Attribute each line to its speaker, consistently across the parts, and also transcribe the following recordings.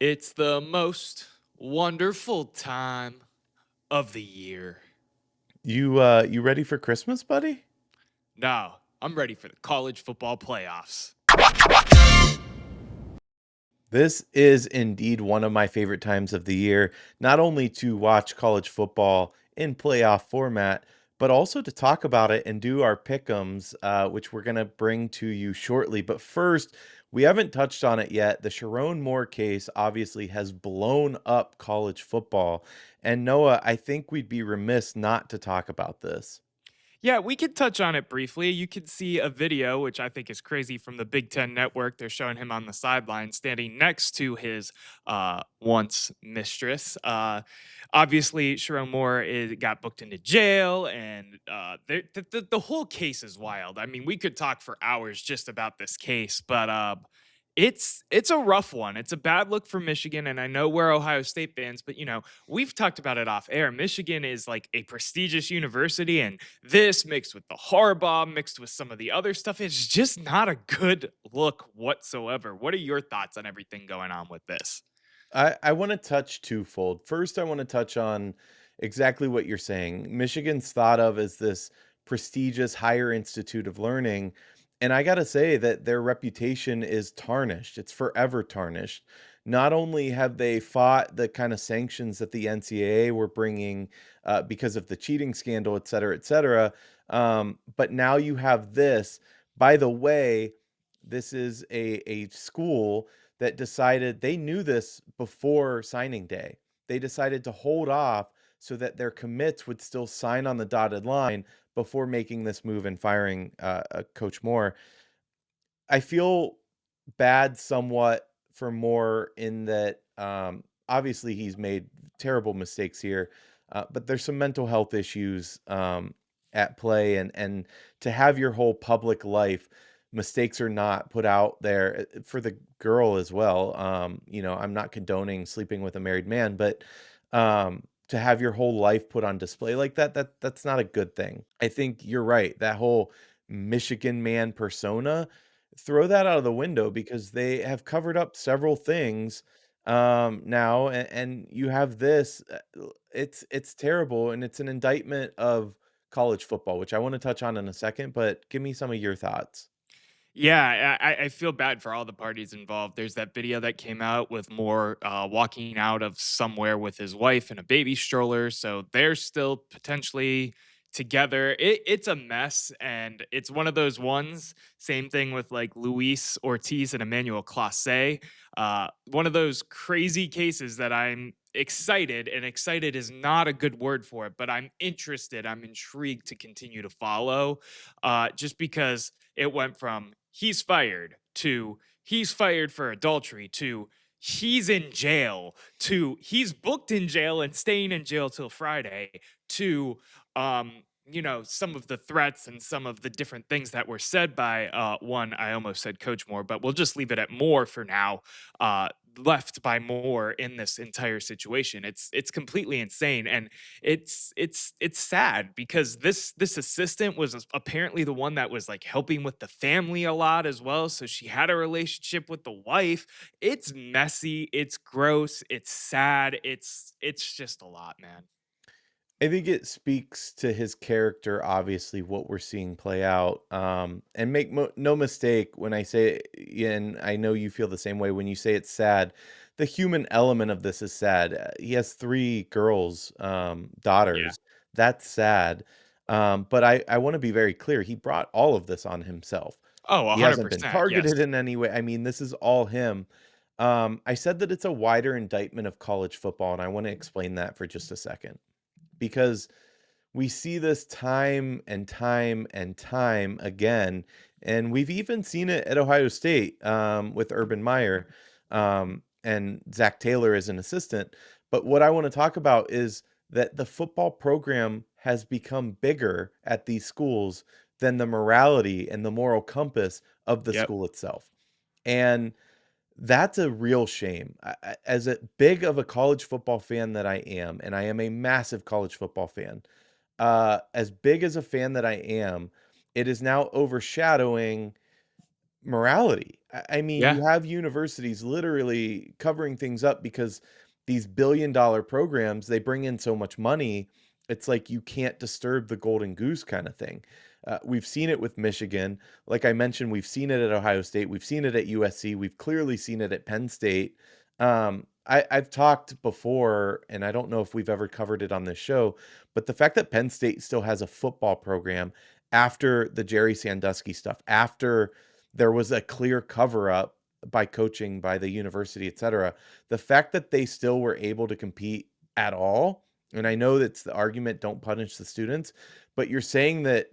Speaker 1: It's the most wonderful time of the year.
Speaker 2: You ready for Christmas, buddy?
Speaker 1: Now, I'm ready for the college football playoffs.
Speaker 2: This is indeed one of my favorite times of the year, not only to watch college football in playoff format, but also to talk about it and do our pick'ems, which we're going to bring to you shortly. But first, we haven't touched on it yet. The Sharon Moore case obviously has blown up college football. And Noah, I think we'd be remiss not to talk about this.
Speaker 1: Yeah, we could touch on it briefly. You could see a video, which I think is crazy, from the Big Ten Network. They're showing him on the sideline standing next to his once mistress. Obviously, Sharon Moore got booked into jail, and the whole case is wild. I mean, we could talk for hours just about this case, but it's a rough one. It's a bad look for Michigan, and I know we're Ohio State fans, but we've talked about it off air. Michigan is like a prestigious university, and this mixed with the Harbaugh, mixed with some of the other stuff, it's just not a good look whatsoever. What are your thoughts on everything going on with this?
Speaker 2: I want to touch twofold. First, I want to touch on exactly what you're saying. Michigan's thought of as this prestigious higher institute of learning. And I got to say that their reputation is tarnished. It's forever tarnished. Not only have they fought the kind of sanctions that the NCAA were bringing because of the cheating scandal, et cetera, but now you have this. By the way, this is a school that decided they knew this before signing day. They decided to hold off so that their commits would still sign on the dotted line before making this move and firing Coach Moore. I feel bad somewhat for Moore in that obviously he's made terrible mistakes here, but there's some mental health issues at play, and to have your whole public life, mistakes or not, put out there for the girl as well. I'm not condoning sleeping with a married man, but to have your whole life put on display like that's not a good thing. I think you're right. That whole Michigan man persona, throw that out of the window because they have covered up several things now, and you have this. It's terrible, and it's an indictment of college football, which I want to touch on in a second. But give me some of your thoughts.
Speaker 1: Yeah, I feel bad for all the parties involved. There's that video that came out with Moore walking out of somewhere with his wife in a baby stroller. So they're still potentially together. It's a mess. And it's one of those ones. Same thing with like Luis Ortiz and Emmanuel Clase. One of those crazy cases that I'm excited, and excited is not a good word for it, but I'm interested, I'm intrigued to continue to follow, just because it went from he's fired to he's fired for adultery to he's in jail to he's booked in jail and staying in jail till Friday to some of the threats and some of the different things that were said by one, I almost said Coach Moore, but we'll just leave it at Moore for now. Left by Moore in this entire situation. It's completely insane, and it's sad because this assistant was apparently the one that was like helping with the family a lot as well. So she had a relationship with the wife. It's messy. It's gross. It's sad. It's just a lot, man.
Speaker 2: I think it speaks to his character, obviously, what we're seeing play out. And make no mistake when I say, and I know you feel the same way when you say it's sad. The human element of this is sad. He has three girls,
Speaker 1: Yeah.
Speaker 2: daughters. That's sad. But I want to be very clear. He brought all of this on himself.
Speaker 1: Oh,
Speaker 2: He hasn't been
Speaker 1: 100%. Yes.
Speaker 2: targeted in any way. I mean, this is all him. I said that it's a wider indictment of college football, and I want to explain that for just a second because we see this time and time and time again, and we've even seen it at Ohio State with Urban Meyer and Zach Taylor as an assistant. But what I want to talk about is that the football program has become bigger at these schools than the morality and the moral compass of the
Speaker 1: Yep.
Speaker 2: school itself. And that's a real shame. As a big of a college football fan that I am, and I am a massive college football fan, as big as a fan that I am, it is now overshadowing morality. I mean,
Speaker 1: Yeah.
Speaker 2: you have universities literally covering things up because these billion-dollar programs, they bring in so much money, it's like you can't disturb the golden goose kinda thing. We've seen it with Michigan. Like I mentioned, we've seen it at Ohio State, we've seen it at USC, we've clearly seen it at Penn State. I've talked before, and I don't know if we've ever covered it on this show, but the fact that Penn State still has a football program after the Jerry Sandusky stuff, after there was a clear cover up by coaching by the university, etcetera. The fact that they still were able to compete at all, and I know that's the argument, don't punish the students, but you're saying that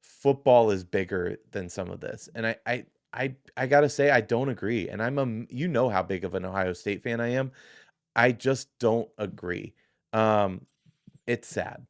Speaker 2: football is bigger than some of this. And I gotta say I don't agree. And you know how big of an Ohio State fan I am. I just don't agree. Um, it's sad.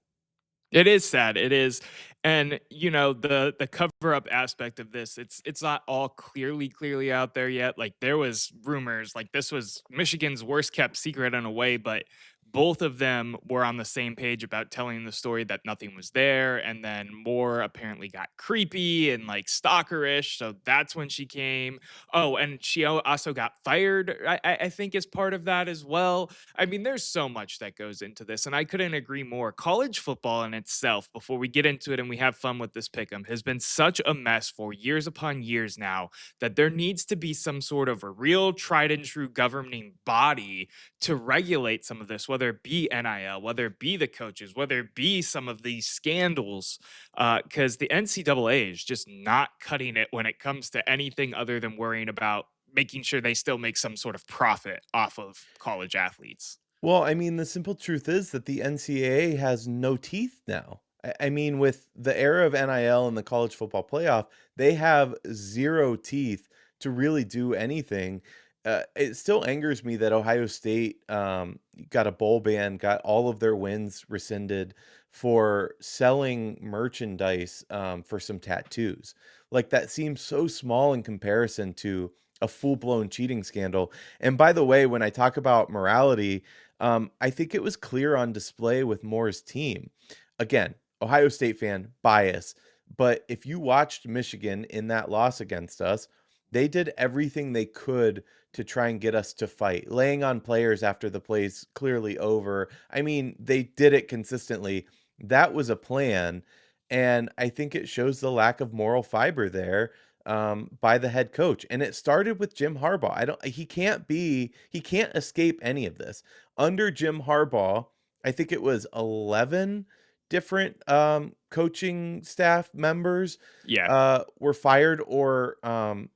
Speaker 1: It is sad, it is, and, you know, the cover-up aspect of this, it's not all clearly out there yet, like, there was rumors, like, this was Michigan's worst-kept secret in a way, but both of them were on the same page about telling the story that nothing was there, and then more apparently got creepy and, like, stalkerish, so that's when she came. Oh, and she also got fired, I think, as part of that as well. I mean, there's so much that goes into this, and I couldn't agree more. College football in itself, before we get into it and we have fun with this pick'em, has been such a mess for years upon years now that there needs to be some sort of a real tried and true governing body to regulate some of this, whether it be NIL, whether it be the coaches, whether it be some of these scandals, because the NCAA is just not cutting it when it comes to anything other than worrying about making sure they still make some sort of profit off of college athletes.
Speaker 2: Well, I mean, the simple truth is that the NCAA has no teeth now. I mean, with the era of NIL and the college football playoff, they have 0 teeth to really do anything. It still angers me that Ohio State got a bowl ban, got all of their wins rescinded for selling merchandise for some tattoos. Like, that seems so small in comparison to a full-blown cheating scandal. And by the way, when I talk about morality, I think it was clear on display with Moore's team. Again, Ohio State fan bias, but if you watched Michigan in that loss against us, they did everything they could to try and get us to fight, laying on players after the play's clearly over. I mean, they did it consistently. That was a plan, and I think it shows the lack of moral fiber there by the head coach. And it started with Jim Harbaugh. I don't. He can't escape any of this under Jim Harbaugh. I think it was 11 different coaching staff members
Speaker 1: Yeah.
Speaker 2: were fired or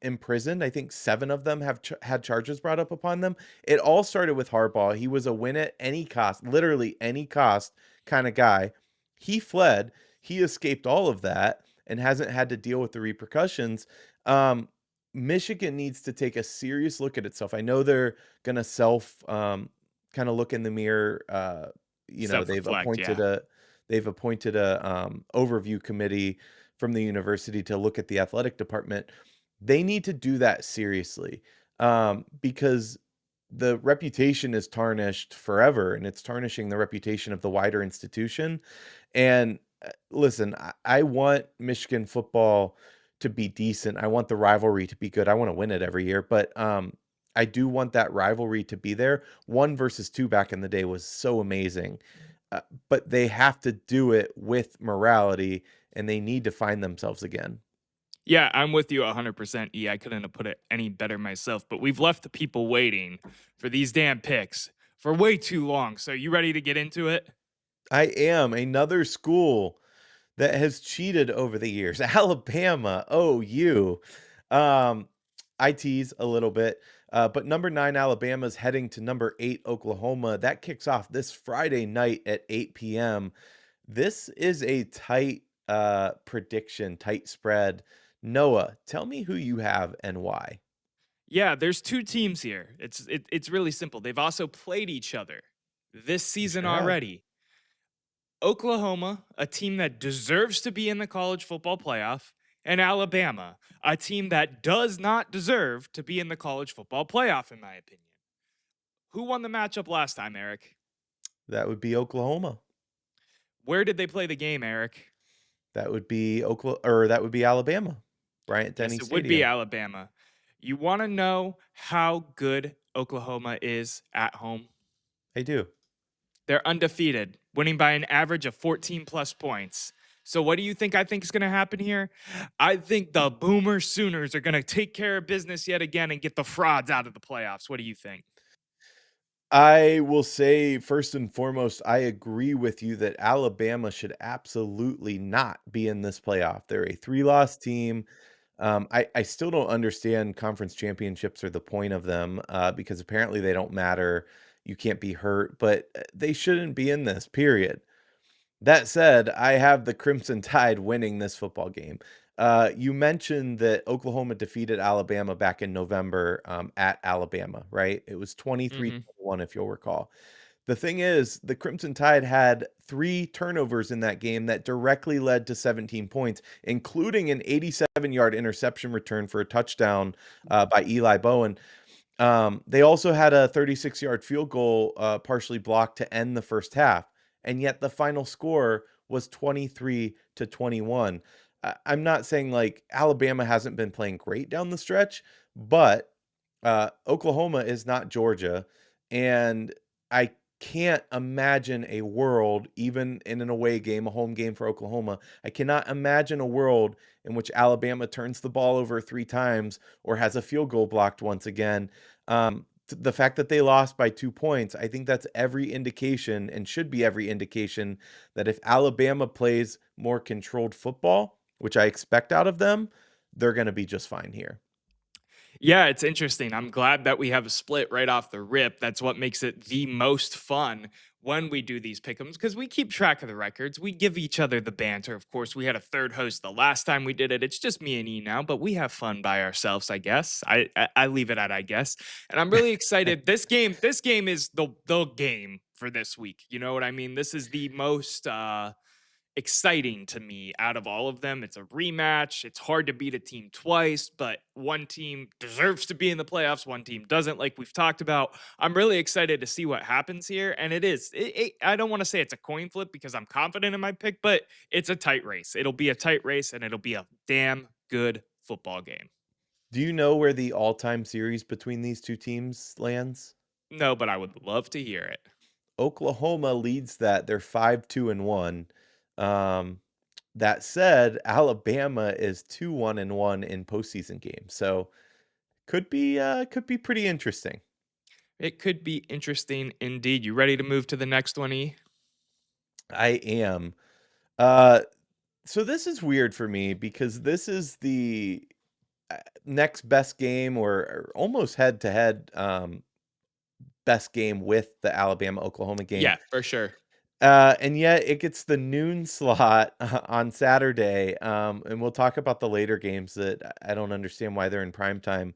Speaker 2: imprisoned. I think 7 of them have had charges brought up upon them. It all started with Harbaugh. He was a win at any cost, literally any cost kind of guy. He fled. He escaped all of that and hasn't had to deal with the repercussions. Um, Michigan needs to take a serious look at itself. I know they're going to kind of look in the mirror. They've
Speaker 1: Self-reflect,
Speaker 2: appointed
Speaker 1: yeah.
Speaker 2: a overview committee from the university to look at the athletic department. They need to do that seriously because the reputation is tarnished forever, and it's tarnishing the reputation of the wider institution. And listen, I want Michigan football to be decent. I want the rivalry to be good. I want to win it every year, but I do want that rivalry to be there. 1 versus 2 back in the day was so amazing. But they have to do it with morality, and they need to find themselves again.
Speaker 1: Yeah, I'm with you 100%, E. I couldn't have put it any better myself, but we've left the people waiting for these damn picks for way too long. So you ready to get into it?
Speaker 2: I am another school that has cheated over the years. Alabama, OU. Um, I tease a little bit, but number 9 Alabama's heading to number 8 Oklahoma. That kicks off this Friday night at 8 p.m. This is a tight prediction, tight spread. Noah, tell me who you have and why.
Speaker 1: Yeah, there's two teams here. It's really simple. They've also played each other this
Speaker 2: You
Speaker 1: season
Speaker 2: sure have.
Speaker 1: already. Oklahoma, a team that deserves to be in the college football playoff, and Alabama, a team that does not deserve to be in the college football playoff, in my opinion. Who won the matchup last time, Eric?
Speaker 2: That would be Oklahoma.
Speaker 1: Where did they play the game, Eric?
Speaker 2: That would be Oklahoma, or that would be Alabama. Bryant
Speaker 1: Yes,
Speaker 2: Denny
Speaker 1: it would be
Speaker 2: Stadium.
Speaker 1: Alabama. You want to know how good Oklahoma is at home?
Speaker 2: I do.
Speaker 1: They're undefeated, winning by an average of 14 plus points. So, what do you think I think is going to happen here? I think the Boomer Sooners are going to take care of business yet again and get the frauds out of the playoffs. What do you think?
Speaker 2: I will say, first and foremost, I agree with you that Alabama should absolutely not be in this playoff. They're a three-loss team. I still don't understand conference championships or the point of them because apparently they don't matter. You can't be hurt, but they shouldn't be in this, period. That said, I have the Crimson Tide winning this football game. You mentioned that Oklahoma defeated Alabama back in November at Alabama, right? It was 23
Speaker 1: Hmm.
Speaker 2: 1 if you'll recall. The thing is, the Crimson Tide had 3 turnovers in that game that directly led to 17 points, including an 87-yard interception return for a touchdown by Eli Bowen. They also had a 36-yard field goal partially blocked to end the first half, and yet the final score was 23-21. I'm not saying like Alabama hasn't been playing great down the stretch, but Oklahoma is not Georgia, and I can't imagine a world, even in an away game, a home game for Oklahoma. I cannot imagine a world in which Alabama turns the ball over 3 times or has a field goal blocked once again. The fact that they lost by 2 points, I think that's every indication and should be every indication that if Alabama plays more controlled football, which I expect out of them, they're going to be just fine here.
Speaker 1: Yeah, it's interesting. I'm glad that we have a split right off the rip. That's what makes it the most fun when we do these pick'ems because we keep track of the records. We give each other the banter. Of course, we had a third host the last time we did it. It's just me and E now, but we have fun by ourselves, I guess. I leave it at I guess. And I'm really excited. This game is the game for this week. You know what I mean? This is the most exciting to me out of all of them. It's a rematch. It's hard to beat a team twice, but one team deserves to be in the playoffs. One team doesn't, like we've talked about. I'm really excited to see what happens here. And I don't want to say it's a coin flip because I'm confident in my pick, but it's a tight race. It'll be a tight race and it'll be a damn good football game.
Speaker 2: Do you know where the all-time series between these 2 teams lands?
Speaker 1: No, but I would love to hear it.
Speaker 2: Oklahoma leads that. They're 5-2-1. Um, that said, Alabama is 2-1-1 in postseason games. So could be pretty interesting.
Speaker 1: It could be interesting indeed. You ready to move to the next one, E?
Speaker 2: I am. Uh, so this is weird for me because this is the next best game or almost head to head best game with the Alabama Oklahoma game.
Speaker 1: Yeah, for sure.
Speaker 2: And yet it gets the noon slot on Saturday. And we'll talk about the later games that I don't understand why they're in prime time.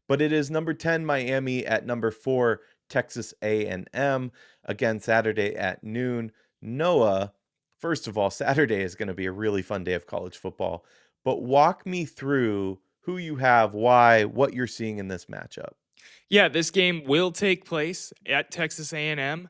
Speaker 2: But it is number 10 Miami at number 4 Texas A&M again Saturday at noon. Noah, first of all, Saturday is going to be a really fun day of college football. But walk me through who you have, why, what you're seeing in this matchup.
Speaker 1: Yeah, this game will take place at Texas A&M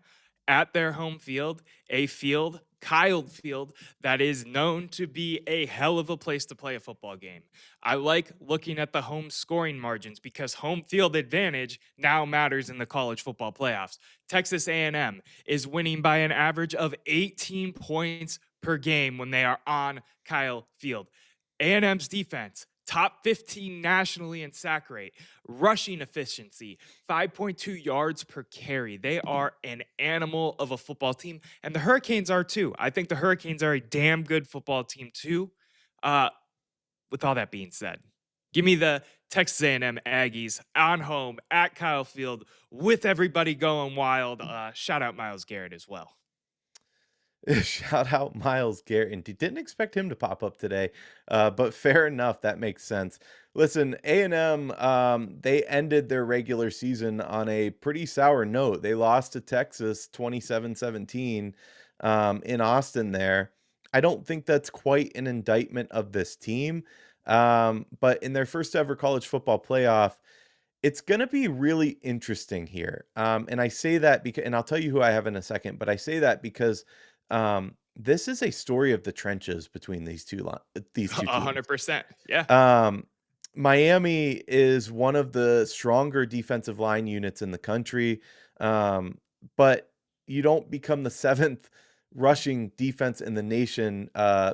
Speaker 1: at their home field, a field, Kyle Field, that is known to be a hell of a place to play a football game. I like looking at the home scoring margins because home field advantage now matters in the college football playoffs. Texas A&M is winning by an average of 18 points per game when they are on Kyle Field. A&M's defense, top 15 nationally in sack rate, rushing efficiency, 5.2 yards per carry. They are an animal of a football team, and the Hurricanes are too. I think the Hurricanes are a damn good football team too. Uh, with all that being said, give me the Texas A&M Aggies on home at Kyle Field with everybody going wild. Shout out Miles Garrett as well.
Speaker 2: Shout out Miles Garrett. And didn't expect him to pop up today, but fair enough. That makes sense. Listen, A&M, they ended their regular season on a pretty sour note. They lost to Texas 27-17 in Austin there. I don't think that's quite an indictment of this team. But in their first ever college football playoff, it's going to be really interesting here. And I say that because, and I'll tell you who I have in a second, but I say that because this is a story of the trenches between these two
Speaker 1: A
Speaker 2: teams.
Speaker 1: 100%. Yeah.
Speaker 2: Um, Miami is one of the stronger defensive line units in the country, um, but you don't become the 7th rushing defense in the nation,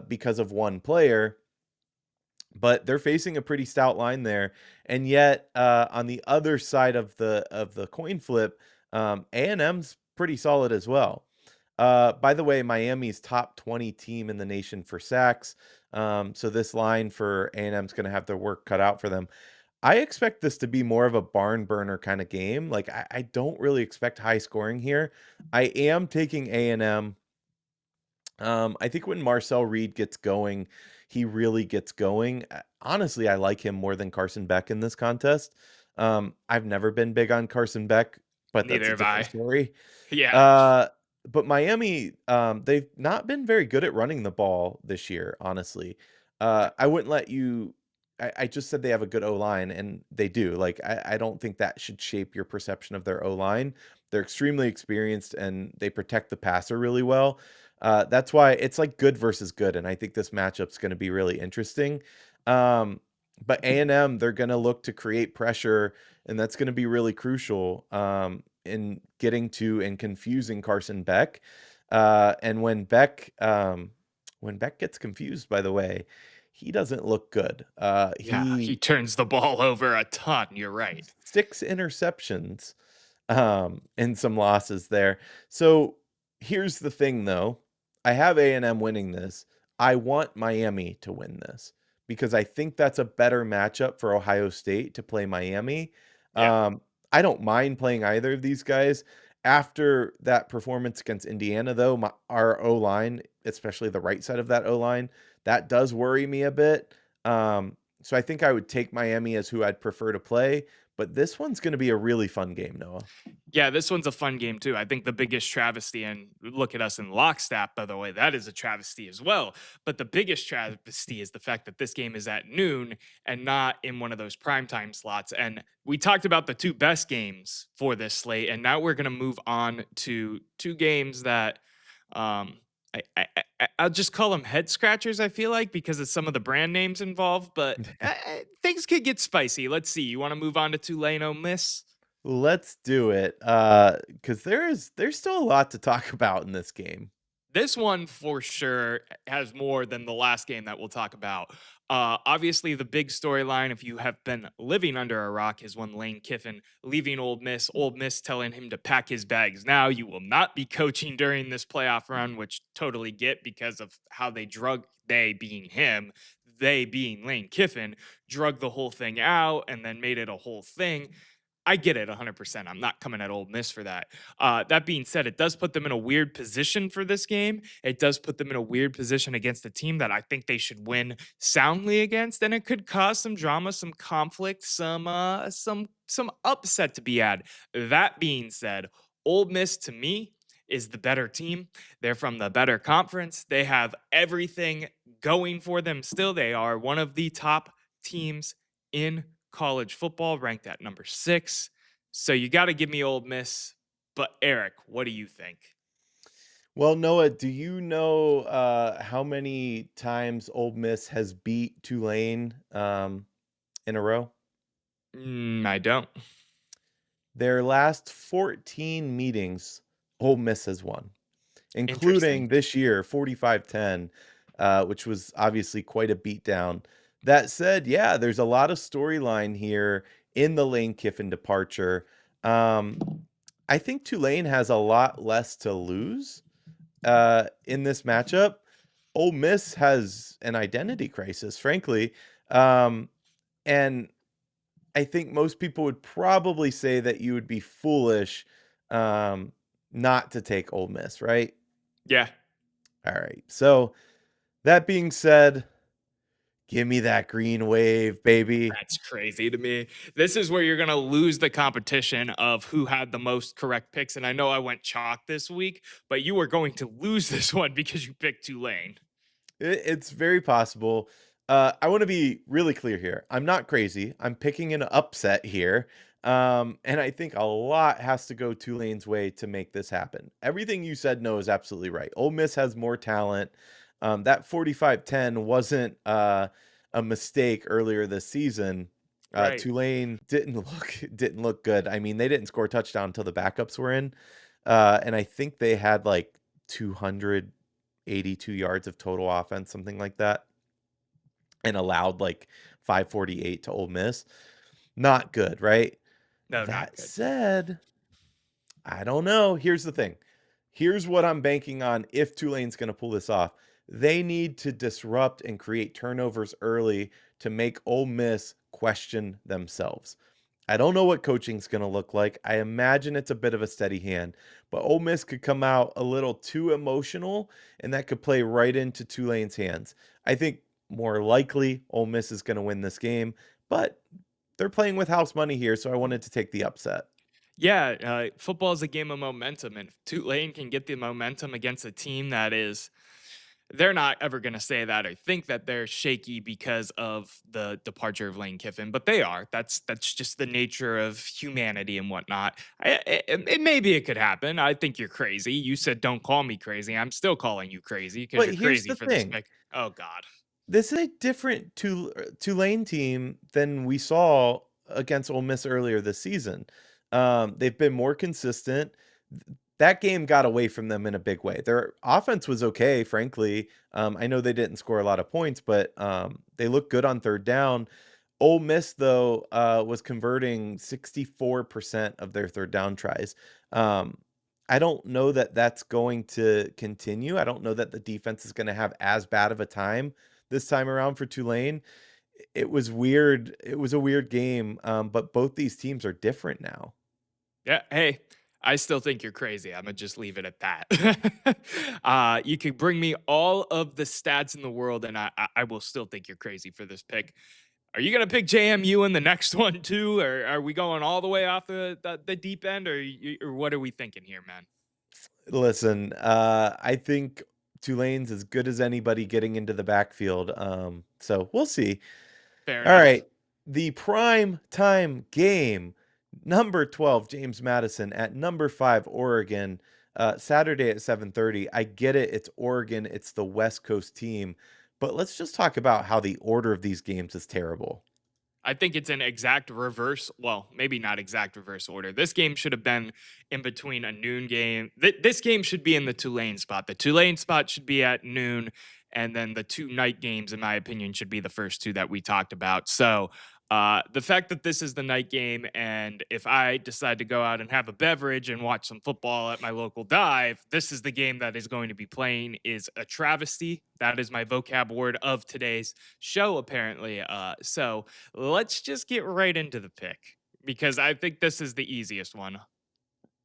Speaker 2: because of one player, but they're facing a pretty stout line there, and yet, on the other side of the coin flip, A&M's pretty solid as well. By the way, Miami's top 20 team in the nation for sacks, so this line for A&M's gonna have their work cut out for them. I expect this to be more of a barn burner kinda game, like, I don't really expect high scoring here. I am taking A&M. I think when Marcel Reed gets going, he really gets going. Honestly, I like him more than Carson Beck in this contest. I've never been big on Carson Beck, but that's
Speaker 1: Neither
Speaker 2: a
Speaker 1: have
Speaker 2: different
Speaker 1: I.
Speaker 2: story.
Speaker 1: Yeah.
Speaker 2: Uh, but Miami, they've not been very good at running the ball this year, honestly. I wouldn't let you. I just said they have a good O line, and they do. Like, I don't think that should shape your perception of their O line. They're extremely experienced and they protect the passer really well. That's why it's like good versus good, and I think this matchup's going to be really interesting. Um, but A&M, they're going to look to create pressure, and that's going to be really crucial. In getting to and confusing Carson Beck. And when Beck gets confused, by the way, he doesn't look good.
Speaker 1: Yeah, he
Speaker 2: He
Speaker 1: turns the ball over a ton, you're right.
Speaker 2: 6 interceptions, and some losses there. So here's the thing, though. I have A&M winning this. I want Miami to win this because I think that's a better matchup for Ohio State to play Miami.
Speaker 1: Yeah.
Speaker 2: Um, I don't mind playing either of these guys. After that performance against Indiana, though, our O line, especially the right side of that O line, that does worry me a bit. So I think I would take Miami as who I'd prefer to play, but this one's gonna be a really fun game, Noah.
Speaker 1: Yeah, this one's a fun game too. I think the biggest travesty, and look at us in lockstep, by the way, that is a travesty as well. But the biggest travesty is the fact that this game is at noon and not in one of those primetime slots. And we talked about the two best games for this slate, and now we're going to move on to two games that um, I'll just call them head scratchers, I feel like, because of some of the brand names involved. But things could get spicy. Let's see. You want to move on to Tulane, Ole Miss?
Speaker 2: Let's do it, because there's still a lot to talk about in this game.
Speaker 1: This one for sure has more than the last game that we'll talk about. Obviously, the big storyline, if you have been living under a rock, is when Lane Kiffin leaving Old Miss telling him to pack his bags. Now you will not be coaching during this playoff run, which totally get because of how they being him, they being Lane Kiffin, drug the whole thing out and then made it a whole thing. I get it 100%. I'm not coming at Ole Miss for that. That being said, it does put them in a weird position for this game. It does put them in a weird position against a team that I think they should win soundly against, and it could cause some drama, some conflict, some upset to be had. That being said, Ole Miss to me is the better team. They're from the better conference. They have everything going for them. Still, they are one of the top teams in college football, ranked at number 6. So you got to give me Ole Miss. But Erik, what do you think?
Speaker 2: Well, Noah, do you know, how many times Ole Miss has beat Tulane, in a row?
Speaker 1: I don't.
Speaker 2: Their last 14 meetings, Ole Miss has won,
Speaker 1: Interesting.
Speaker 2: including this year, 45-10, which was obviously quite a beatdown. That said, yeah, there's a lot of storyline here in the Lane Kiffin departure. Um, I think Tulane has a lot less to lose, in this matchup. Ole Miss has an identity crisis, frankly. Um, and I think most people would probably say that you would be foolish, um, not to take Ole Miss, right?
Speaker 1: Yeah,
Speaker 2: All right. So that being said, give me that green wave, baby.
Speaker 1: that's crazy to me. This is where you're going to lose the competition of who had the most correct picks. And I know I went chalk this week, but you are going to lose this one because you picked Tulane.
Speaker 2: It's very possible. I want to be really clear here. I'm not crazy. I'm picking an upset here. And I think a lot has to go Tulane's way to make this happen. Everything you said, no, is absolutely right. Ole Miss has more talent. That 45-10 wasn't a mistake earlier this season.
Speaker 1: Right.
Speaker 2: Tulane didn't look good. I mean, they didn't score a touchdown until the backups were in, and I think they had like 282 yards of total offense, something like that, and allowed like 548 to Ole Miss. Not good, right?
Speaker 1: No, not
Speaker 2: That
Speaker 1: good.
Speaker 2: said, I don't know. Here's the thing. Here's what I'm banking on if Tulane's going to pull this off. They need to disrupt and create turnovers early to make Ole Miss question themselves. I don't know what coaching's going to look like. I imagine it's a bit of a steady hand, but Ole Miss could come out a little too emotional, and that could play right into Tulane's hands. I think more likely Ole Miss is going to win this game, but they're playing with house money here, so I wanted to take the upset.
Speaker 1: Yeah, football is a game of momentum, and if Tulane can get the momentum against a team that is, they're not ever going to say that or think that they're shaky because of the departure of Lane Kiffin, but they are. That's just the nature of humanity and whatnot. Maybe it could happen. I think you're crazy. You said don't call me crazy. I'm still calling you crazy because
Speaker 2: But
Speaker 1: you're
Speaker 2: here's
Speaker 1: crazy
Speaker 2: the
Speaker 1: for this
Speaker 2: thing.
Speaker 1: pick. Oh God,
Speaker 2: This is a different Tulane team than we saw against Ole Miss earlier this season. They've been more consistent. That game got away from them in a big way. Their offense was okay, frankly. I know they didn't score a lot of points, but they looked good on third down. Ole Miss, though, was converting 64% of their third down tries. Um, I don't know that that's going to continue. I don't know that the defense is going to have as bad of a time this time around for Tulane. It was weird. It was a weird game, but both these teams are different now.
Speaker 1: yeah. Hey, I still think you're crazy. I'm gonna just leave it at that. You could bring me all of the stats in the world, and I will still think you're crazy for this pick. Are you gonna pick JMU in the next one too, or are we going all the way off the deep end, or what are we thinking here, man?
Speaker 2: Listen, I think Tulane's as good as anybody getting into the backfield. So we'll see.
Speaker 1: Fair
Speaker 2: All
Speaker 1: enough.
Speaker 2: right. The prime time game, number 12, James Madison at number 5, Oregon, Saturday at 7:30. I get it. It's Oregon. It's the West Coast team. But let's just talk about how the order of these games is terrible.
Speaker 1: I think it's an exact reverse. Well, maybe not exact reverse order. This game should have been in between a noon game. This game should be in the Tulane spot. The Tulane spot should be at noon. And then the two night games, in my opinion, should be the first two that we talked about. So the fact that this is the night game, and if I decide to go out and have a beverage and watch some football at my local dive, this is the game that is going to be playing, is a travesty. That is my vocab word of today's show, apparently. So let's just get right into the pick because I think this is the easiest one.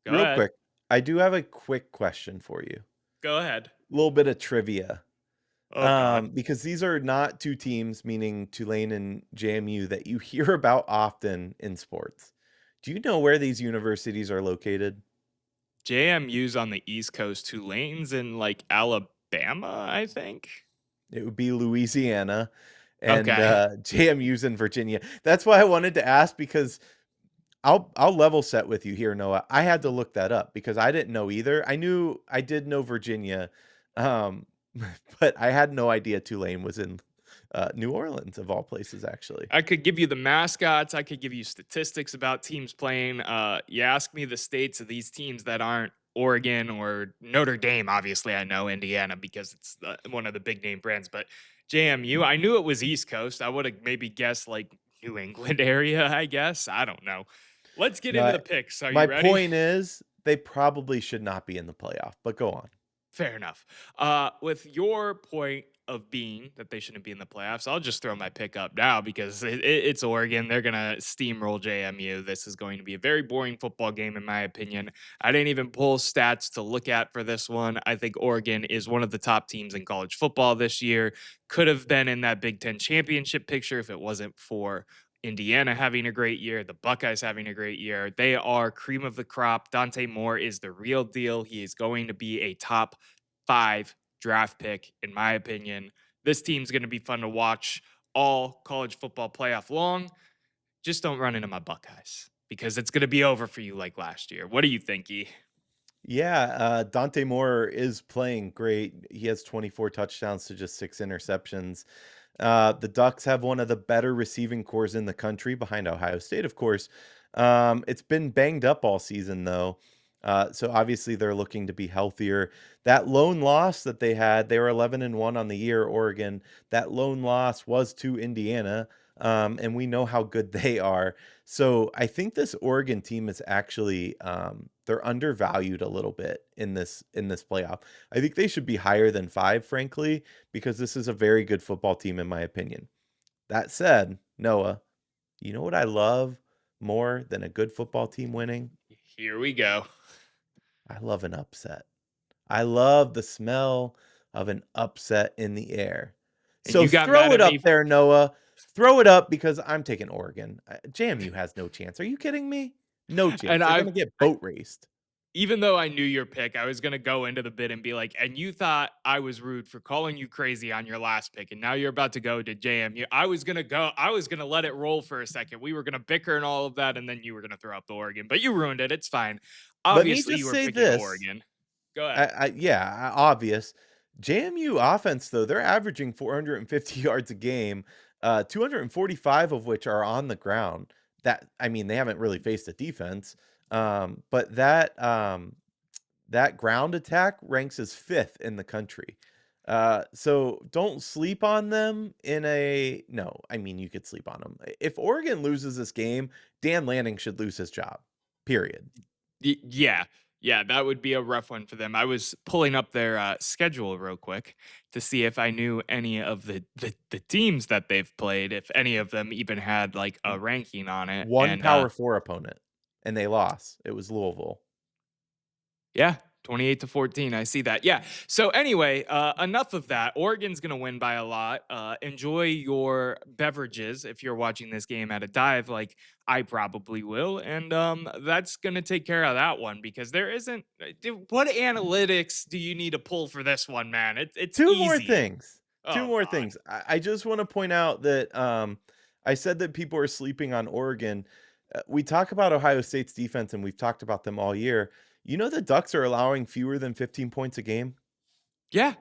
Speaker 1: Go
Speaker 2: Real
Speaker 1: ahead.
Speaker 2: quick, I do have a quick question for you.
Speaker 1: Go ahead.
Speaker 2: A little bit of trivia.
Speaker 1: Oh God.
Speaker 2: Because these are not two teams, meaning Tulane and JMU, that you hear about often in sports. Do you know where these universities are located?
Speaker 1: JMU's on the East Coast, Tulane's in like Alabama, I think.
Speaker 2: It would be Louisiana, and
Speaker 1: Okay.
Speaker 2: JMU's in Virginia. That's why I wanted to ask because I'll level set with you here, Noah. I had to look that up because I didn't know either. I did know Virginia, um, but I had no idea Tulane was in New Orleans of all places, actually.
Speaker 1: I could give you the mascots. I could give you statistics about teams playing. You ask me the states of these teams that aren't Oregon or Notre Dame. Obviously, I know Indiana because it's one of the big name brands. But JMU, I knew it was East Coast. I would have maybe guessed like New England area. I guess I don't know. Let's get into the
Speaker 2: But
Speaker 1: picks. Are you
Speaker 2: my
Speaker 1: ready?
Speaker 2: point is they probably should not be in the playoff, but go on.
Speaker 1: Fair enough. With your point of being that they shouldn't be in the playoffs, I'll just throw my pick up now because it's Oregon. They're going to steamroll JMU. This is going to be a very boring football game, in my opinion. I didn't even pull stats to look at for this one. I think Oregon is one of the top teams in college football this year. Could have been in that Big Ten championship picture if it wasn't for Indiana having a great year, the Buckeyes having a great year. They are cream of the crop. Dante Moore is the real deal. He is going to be a top 5 draft pick, in my opinion. This team's going to be fun to watch all college football playoff long. Just don't run into my Buckeyes because it's going to be over for you like last year. What do you think, E?
Speaker 2: Yeah, Dante Moore is playing great. He has 24 touchdowns to just 6 interceptions. The Ducks have one of the better receiving cores in the country behind Ohio State, of course. It's been banged up all season, though. So obviously they're looking to be healthier. That lone loss that they had, they were 11-1 on the year, Oregon. That lone loss was to Indiana. And we know how good they are. So I think this Oregon team is actually they're undervalued a little bit in this playoff. I think they should be higher than 5, frankly, because this is a very good football team in my opinion. That said, Noah, you know what I love more than a good football team winning?
Speaker 1: Here we go.
Speaker 2: I love an upset. I love the smell of an upset in the air.
Speaker 1: And
Speaker 2: So
Speaker 1: you got mad
Speaker 2: throw it
Speaker 1: at
Speaker 2: up
Speaker 1: me.
Speaker 2: there, Noah. Throw it up because I'm taking Oregon. JMU has no chance. Are you kidding me? No chance.
Speaker 1: And
Speaker 2: They're going to get
Speaker 1: I
Speaker 2: boat raced.
Speaker 1: even though I knew your pick, I was gonna go into the bid and be like, and you thought I was rude for calling you crazy on your last pick, and now you're about to go to JMU. I was gonna let it roll for a second. We were gonna bicker and all of that, and then you were gonna throw up the Oregon, but you ruined it. It's fine.
Speaker 2: Let me
Speaker 1: Obviously, you
Speaker 2: just
Speaker 1: were
Speaker 2: say
Speaker 1: picking
Speaker 2: this.
Speaker 1: Oregon. Go ahead.
Speaker 2: Yeah, obvious. JMU offense, though, they're averaging 450 yards a game, 245 of which are on the ground. I mean, they haven't really faced a defense, but that ground attack ranks as 5th in the country. So don't sleep on them no, I mean, you could sleep on them. If Oregon loses this game, Dan Lanning should lose his job, period.
Speaker 1: Yeah. Yeah, that would be a rough one for them. I was pulling up their schedule real quick to see if I knew any of the teams that they've played, if any of them even had like a ranking on it.
Speaker 2: One
Speaker 1: And
Speaker 2: Power 4 opponent, and they lost. It was Louisville.
Speaker 1: yeah, 28 to 14. I see that. Yeah. So anyway, enough of that. Oregon's going to win by a lot. Enjoy your beverages if you're watching this game at a dive like I probably will. And that's going to take care of that one because there isn't what analytics do you need to pull for this one, man? It's
Speaker 2: 2 more
Speaker 1: easy.
Speaker 2: things. 2
Speaker 1: Oh
Speaker 2: more
Speaker 1: god.
Speaker 2: things. I just wanna point out that, I said that people are sleeping on Oregon. We talk about Ohio State's defense, and we've talked about them all year. You know the Ducks are allowing fewer than 15 points a game?
Speaker 1: Yeah.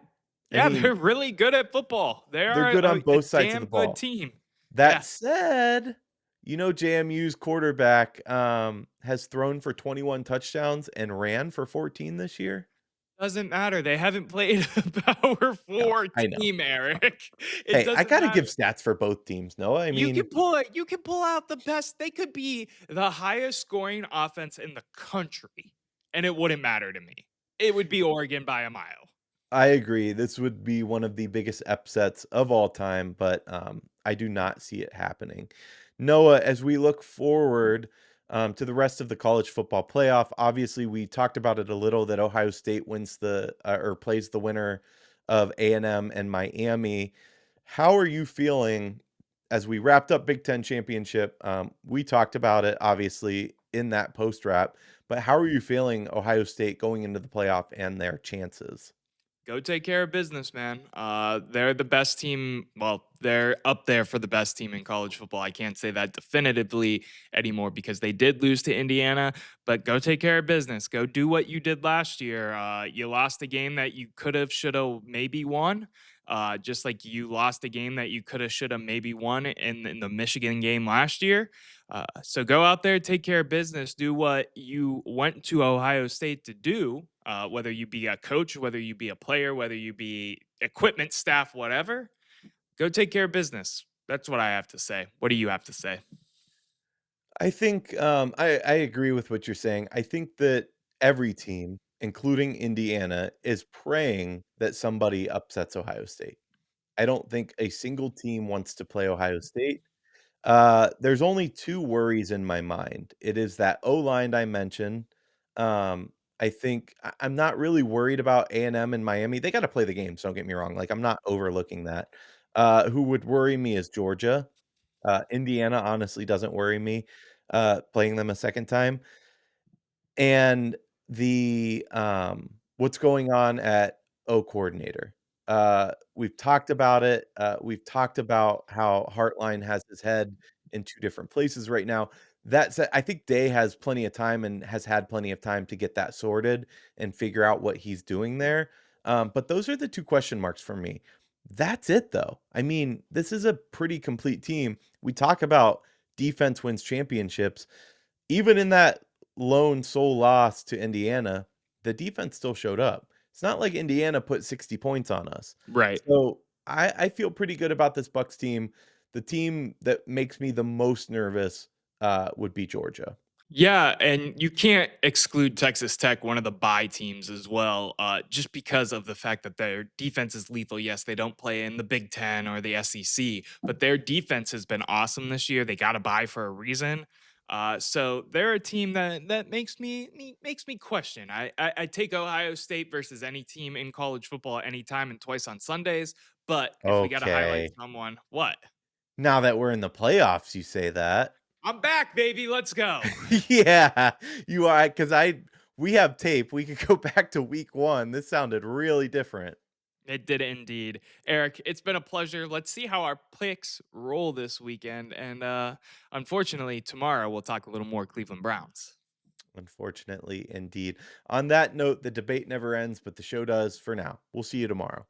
Speaker 2: I
Speaker 1: Yeah,
Speaker 2: mean,
Speaker 1: they're really good at football. They
Speaker 2: they're
Speaker 1: are
Speaker 2: good on
Speaker 1: a
Speaker 2: both sides of the
Speaker 1: damn good
Speaker 2: ball.
Speaker 1: team.
Speaker 2: That
Speaker 1: Yeah.
Speaker 2: said, you know JMU's quarterback, has thrown for 21 touchdowns and ran for 14 this year?
Speaker 1: Doesn't matter. They haven't played a Power
Speaker 2: No,
Speaker 1: 4
Speaker 2: I know.
Speaker 1: team, Eric. It
Speaker 2: Hey, I
Speaker 1: doesn't
Speaker 2: gotta give
Speaker 1: matter.
Speaker 2: stats for both teams, Noah. I mean,
Speaker 1: You can pull out the best. They could be the highest scoring offense in the country, and it wouldn't matter to me. It would be Oregon by a mile.
Speaker 2: I agree. This would be one of the biggest upsets of all time, but I do not see it happening. Noah, as we look forward to the rest of the college football playoff, obviously we talked about it a little that Ohio State wins or plays the winner of A&M and Miami. How are you feeling as we wrapped up Big Ten championship? We talked about it obviously in that post wrap, but how are you feeling Ohio State going into the playoff and their chances?
Speaker 1: Go take care of business, man. They're the best team. Well, they're up there for the best team in college football. I can't say that definitively anymore because they did lose to Indiana, but go take care of business. Go do what you did last year. You lost a game that you could have, should have, maybe won. Just like you lost a game that you could have, should have, maybe won in the Michigan game last year. So go out there, take care of business, do what you went to Ohio State to do, whether you be a coach, whether you be a player, whether you be equipment staff, whatever. Go take care of business. That's what I have to say. What do you have to say?
Speaker 2: I think I agree with what you're saying. I think that every team, including Indiana, is praying that somebody upsets Ohio State. I don't think a single team wants to play Ohio State. There's only 2 worries in my mind. It is that O-line I mentioned. I think I'm not really worried about A&M and Miami. They gotta play the game, so don't get me wrong. Like, I'm not overlooking that. Who would worry me is Georgia. Indiana honestly doesn't worry me, playing them a second time. And what's going on at O coordinator. We've talked about it. We've talked about how Hartline has his head in 2 different places right now. That said, I think Day has plenty of time and has had plenty of time to get that sorted and figure out what he's doing there. But those are the 2 question marks for me. That's it, though. I mean, this is a pretty complete team. We talk about defense wins championships. Even in that lone sole loss to Indiana, the defense still showed up. It's not like Indiana put 60 points on us.
Speaker 1: Right.
Speaker 2: So I feel pretty good about this Bucks team. The team that makes me the most nervous would be Georgia.
Speaker 1: Yeah, and you can't exclude Texas Tech, one of the bye teams as well, just because of the fact that their defense is lethal. Yes, they don't play in the Big Ten or the SEC, but their defense has been awesome this year. They got a bye for a reason. So they're a team that makes me question. I take Ohio State versus any team in college football anytime and twice on Sundays. But if we got to highlight
Speaker 2: Okay.
Speaker 1: someone, what?
Speaker 2: Now that we're in the playoffs, you say that.
Speaker 1: I'm back, baby. Let's go.
Speaker 2: Yeah, you are because I we have tape. We could go back to week 1. This sounded really different.
Speaker 1: It did indeed. Eric, it's been a pleasure. Let's see how our picks roll this weekend. And unfortunately, tomorrow we'll talk a little more Cleveland Browns.
Speaker 2: Unfortunately, indeed. On that note, the debate never ends, but the show does for now. We'll see you tomorrow.